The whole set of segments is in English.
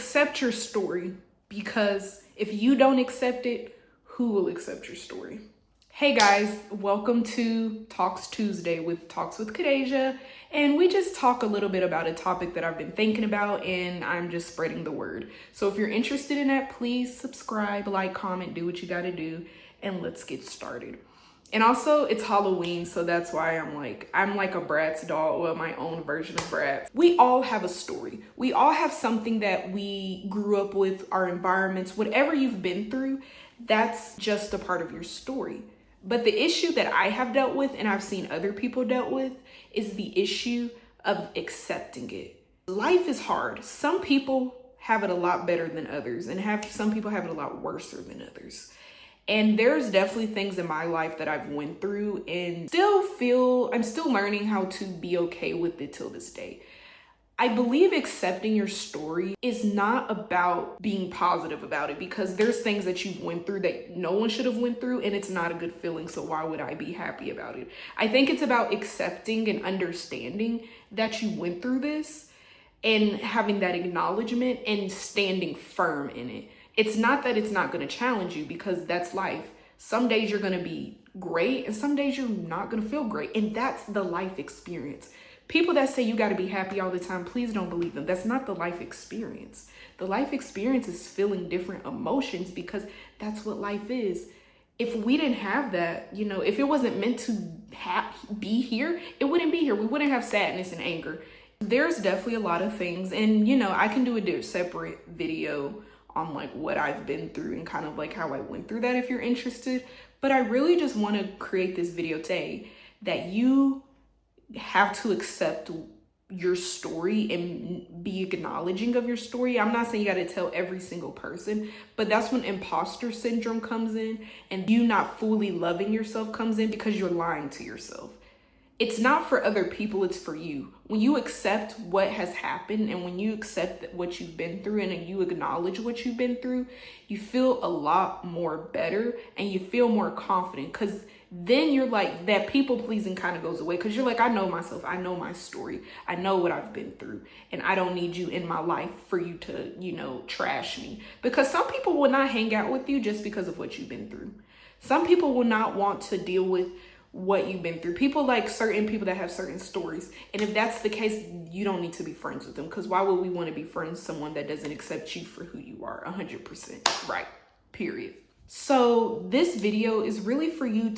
accept your story, because if you don't accept it, who will accept your story? Hey guys, welcome to Talks Tuesday with Talks with Kadeja, and we just talk a little bit about a topic that I've been thinking about, and I'm just spreading the word. So if you're interested in that, please subscribe, like, comment, do what you gotta do, and let's get started. And also, it's Halloween, so that's why I'm like a Bratz doll, well, my own version of Bratz. We all have a story. We all have something that we grew up with, our environments, whatever you've been through, that's just a part of your story. But the issue that I have dealt with, and I've seen other people dealt with, is the issue of accepting it. Life is hard. Some people have it a lot better than others, and some people have it a lot worse than others. And there's definitely things in my life that I've went through and I'm still learning how to be okay with it till this day. I believe accepting your story is not about being positive about it, because there's things that you've went through that no one should have went through, and it's not a good feeling, so why would I be happy about it? I think it's about accepting and understanding that you went through this and having that acknowledgement and standing firm in it. It's not that it's not going to challenge you, because that's life. Some days you're going to be great and some days you're not going to feel great. And that's the life experience. People that say you got to be happy all the time, please don't believe them. That's not the life experience. The life experience is feeling different emotions, because that's what life is. If we didn't have that, if it wasn't meant to be here, it wouldn't be here. We wouldn't have sadness and anger. There's definitely a lot of things. And, I can do a separate video on like what I've been through and kind of like how I went through that if you're interested. But I really just want to create this video today that you have to accept your story and be acknowledging of your story. I'm not saying you got to tell every single person, but that's when imposter syndrome comes in and you not fully loving yourself comes in, because you're lying to yourself. It's not for other people, it's for you. When you accept what has happened and when you accept what you've been through and you acknowledge what you've been through, you feel a lot more better and you feel more confident, because then you're like, that people pleasing kind of goes away, because you're like, I know myself, I know my story, I know what I've been through, and I don't need you in my life for you to, trash me. Because some people will not hang out with you just because of what you've been through. Some people will not want to deal with what you've been through. People like certain people that have certain stories. And if that's the case, you don't need to be friends with them, because why would we want to be friends with someone that doesn't accept you for who you are 100%? Right. Period. So this video is really for you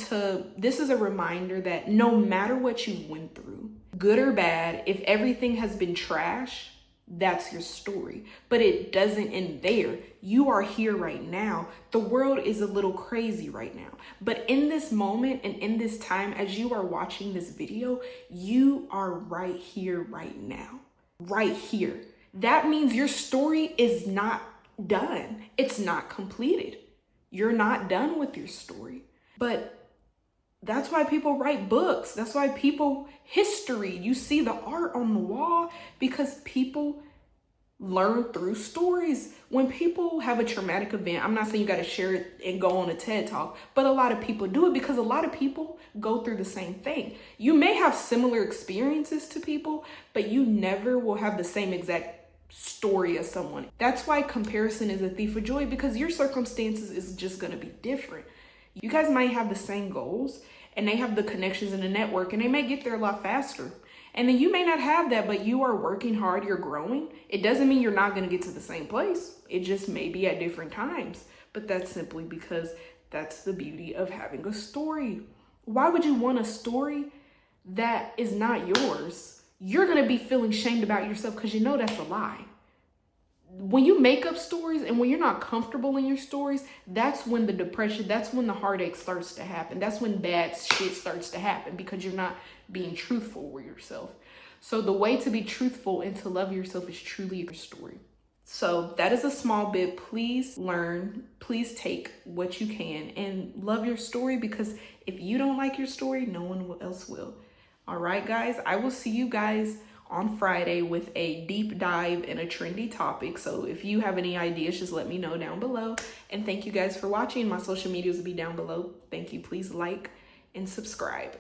this is a reminder that no matter what you went through, good or bad, if everything has been trash, that's your story. But it doesn't end there. You are here right now. The world is a little crazy right now. But in this moment and in this time, as you are watching this video, you are right here, right now. Right here. That means your story is not done. It's not completed. You're not done with your story. But that's why people write books. That's why history, you see the art on the wall, because people learn through stories. When people have a traumatic event, I'm not saying you got to share it and go on a TED Talk, but a lot of people do it because a lot of people go through the same thing. You may have similar experiences to people, but you never will have the same exact story as someone. That's why comparison is a thief of joy, because your circumstances is just going to be different. You guys might have the same goals and they have the connections in the network and they may get there a lot faster. And then you may not have that, but you are working hard, you're growing. It doesn't mean you're not going to get to the same place. It just may be at different times. But that's simply because that's the beauty of having a story. Why would you want a story that is not yours? You're going to be feeling shamed about yourself because you know that's a lie. When you make up stories and when you're not comfortable in your stories, that's when the depression, that's when the heartache starts to happen. That's when bad shit starts to happen, because you're not being truthful with yourself. So the way to be truthful and to love yourself is truly your story. So that is a small bit. Please learn, please take what you can and love your story, because if you don't like your story, no one else will. All right, guys, I will see you guys on Friday with a deep dive in a trendy topic. So if you have any ideas, just let me know down below. And thank you guys for watching. My social medias will be down below. Thank you. Please like and subscribe.